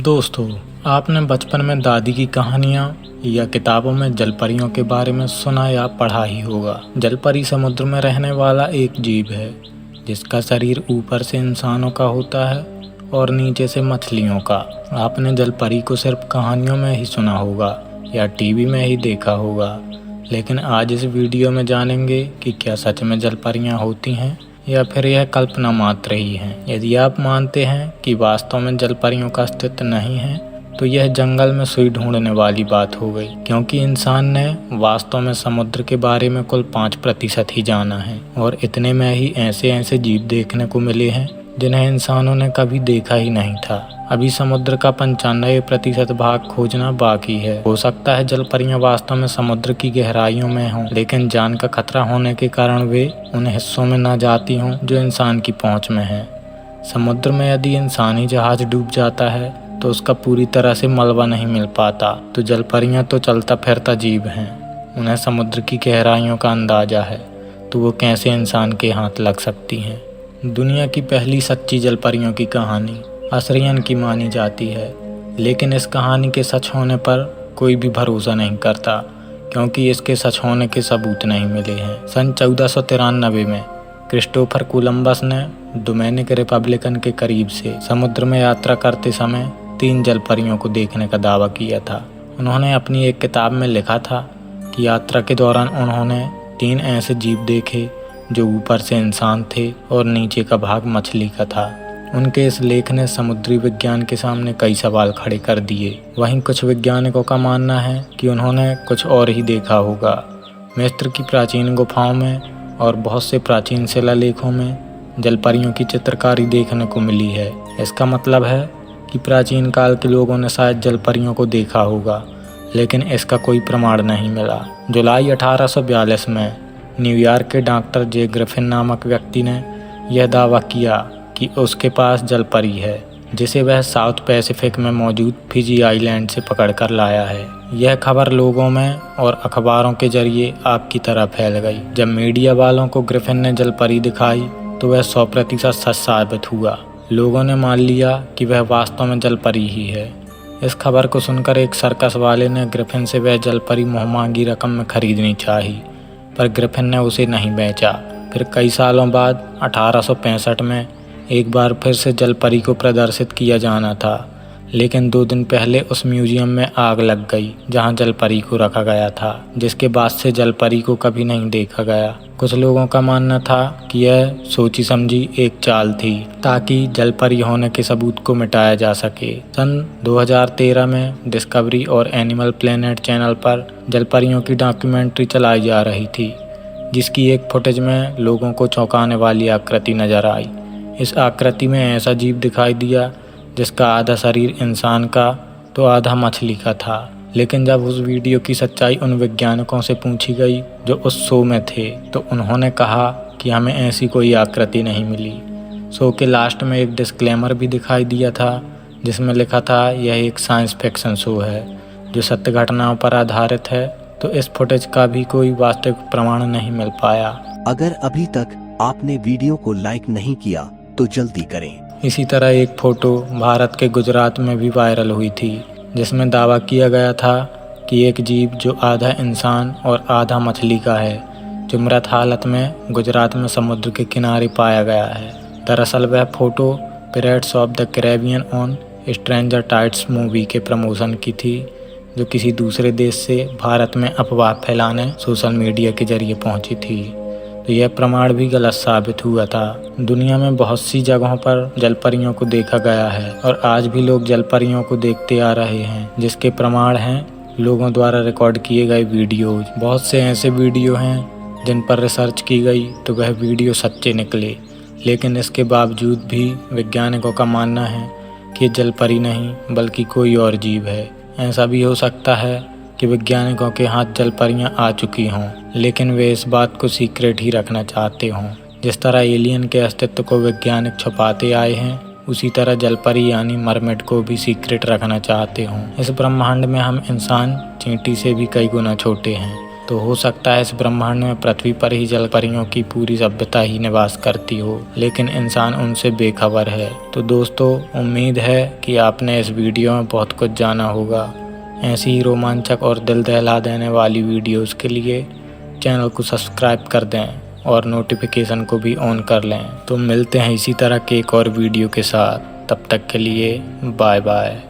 दोस्तों, आपने बचपन में दादी की कहानियाँ या किताबों में जलपरियों के बारे में सुना या पढ़ा ही होगा। जलपरी समुद्र में रहने वाला एक जीव है जिसका शरीर ऊपर से इंसानों का होता है और नीचे से मछलियों का। आपने जलपरी को सिर्फ कहानियों में ही सुना होगा या टीवी में ही देखा होगा, लेकिन आज इस वीडियो में जानेंगे कि क्या सच में जलपरियाँ होती हैं या फिर यह कल्पना मात्र ही है। यदि आप मानते हैं कि वास्तव में जलपरियों का अस्तित्व नहीं है, तो यह जंगल में सुई ढूंढने वाली बात हो गई, क्योंकि इंसान ने वास्तव में समुद्र के बारे में कुल 5% ही जाना है और इतने में ही ऐसे ऐसे जीव देखने को मिले हैं जिन्हें इंसानों ने कभी देखा ही नहीं था। अभी समुद्र का 95% भाग खोजना बाकी है। हो सकता है जलपरियां वास्तव में समुद्र की गहराइयों में हों, लेकिन जान का खतरा होने के कारण वे उन हिस्सों में न जाती हों जो इंसान की पहुंच में है। समुद्र में यदि इंसानी जहाज डूब जाता है तो उसका पूरी तरह से मलबा नहीं मिल पाता। तो जलपरियां तो चलता फिरता जीव हैं, उन्हें समुद्र की गहराइयों का अंदाजा है, तो वो कैसे इंसान के हाथ लग सकती हैं। दुनिया की पहली सच्ची जलपरियों की कहानी असरियन की मानी जाती है, लेकिन इस कहानी के सच होने पर कोई भी भरोसा नहीं करता, क्योंकि इसके सच होने के सबूत नहीं मिले हैं। सन 1493 में क्रिस्टोफर कोलंबस ने डोमिनिक रिपब्लिक के करीब से समुद्र में यात्रा करते समय 3 जलपरियों को देखने का दावा किया था। उन्होंने अपनी एक किताब में लिखा था कि यात्रा के दौरान उन्होंने 3 ऐसे जीव देखे जो ऊपर से इंसान थे और नीचे का भाग मछली का था। उनके इस लेख ने समुद्री विज्ञान के सामने कई सवाल खड़े कर दिए। वहीं कुछ वैज्ञानिकों का मानना है कि उन्होंने कुछ और ही देखा होगा। मिस्र की प्राचीन गुफाओं में और बहुत से प्राचीन शिलालेखों में जलपरियों की चित्रकारी देखने को मिली है। इसका मतलब है कि प्राचीन काल के लोगों ने शायद जलपरियों को देखा होगा, लेकिन इसका कोई प्रमाण नहीं मिला। जुलाई 1842 में न्यूयॉर्क के डॉक्टर जे ग्रिफिन नामक व्यक्ति ने यह दावा किया कि उसके पास जलपरी है, जिसे वह साउथ पैसिफिक में मौजूद फिजी आइलैंड से पकड़ कर लाया है। यह खबर लोगों में और अखबारों के जरिए आग की तरह फैल गई। जब मीडिया वालों को ग्रिफिन ने जलपरी दिखाई तो वह 100% सच साबित हुआ। लोगों ने मान लिया कि वह वास्तव में जलपरी ही है। इस खबर को सुनकर एक सर्कस वाले ने ग्रिफिन से वह जलपरी मुँहमांगी रकम में खरीदनी चाही, पर ग्रिफिन ने उसे नहीं बेचा। फिर कई सालों बाद 1865 में एक बार फिर से जलपरी को प्रदर्शित किया जाना था, लेकिन 2 दिन पहले उस म्यूजियम में आग लग गई जहां जलपरी को रखा गया था, जिसके बाद से जलपरी को कभी नहीं देखा गया। कुछ लोगों का मानना था कि यह सोची समझी एक चाल थी ताकि जलपरी होने के सबूत को मिटाया जा सके। सन 2013 में डिस्कवरी और एनिमल प्लेनेट चैनल पर जलपरियों की डॉक्यूमेंट्री चलाई जा रही थी, जिसकी एक फुटेज में लोगों को चौंकाने वाली आकृति नजर आई। इस आकृति में ऐसा जीव दिखाई दिया जिसका आधा शरीर इंसान का तो आधा मछली का था। लेकिन जब उस वीडियो की सच्चाई उन वैज्ञानिकों से पूछी गई जो उस शो में थे, तो उन्होंने कहा कि हमें ऐसी कोई आकृति नहीं मिली। शो के लास्ट में एक डिस्क्लेमर भी दिखाई दिया था जिसमें लिखा था यह एक साइंस फिक्शन शो है जो सत्य घटनाओं पर आधारित है। तो इस फुटेज का भी कोई वास्तविक प्रमाण नहीं मिल पाया। अगर अभी तक आपने वीडियो को लाइक नहीं किया तो जल्दी करें। इसी तरह एक फ़ोटो भारत के गुजरात में भी वायरल हुई थी, जिसमें दावा किया गया था कि एक जीव जो आधा इंसान और आधा मछली का है, जो मृत हालत में गुजरात में समुद्र के किनारे पाया गया है। दरअसल वह photo pirates of the Caribbean on stranger tides movie के प्रमोशन की थी, जो किसी दूसरे देश से भारत में अफवाह फैलाने सोशल मीडिया के जरिए पहुंची थी। तो यह प्रमाण भी गलत साबित हुआ था। दुनिया में बहुत सी जगहों पर जलपरियों को देखा गया है और आज भी लोग जलपरियों को देखते आ रहे हैं, जिसके प्रमाण हैं लोगों द्वारा रिकॉर्ड किए गए वीडियोज। बहुत से ऐसे वीडियो हैं जिन पर रिसर्च की गई तो वह वीडियो सच्चे निकले, लेकिन इसके बावजूद भी वैज्ञानिकों का मानना है कि जलपरी नहीं बल्कि कोई और जीव है। ऐसा भी हो सकता है कि वैज्ञानिकों के हाथ जलपरियां आ चुकी हों, लेकिन वे इस बात को सीक्रेट ही रखना चाहते हों। जिस तरह एलियन के अस्तित्व को वैज्ञानिक छुपाते आए हैं, उसी तरह जलपरी यानी मरमेड को भी सीक्रेट रखना चाहते हों। इस ब्रह्मांड में हम इंसान चींटी से भी कई गुना छोटे हैं, तो हो सकता है इस ब्रह्मांड में पृथ्वी पर ही जल परियों की पूरी सभ्यता ही निवास करती हो, लेकिन इंसान उनसे बेखबर है। तो दोस्तों, उम्मीद है कि आपने इस वीडियो में बहुत कुछ जाना होगा। ऐसी ही रोमांचक और दिल दहला देने वाली वीडियोस के लिए चैनल को सब्सक्राइब कर दें और नोटिफिकेशन को भी ऑन कर लें। तो मिलते हैं इसी तरह के एक और वीडियो के साथ। तब तक के लिए बाय बाय।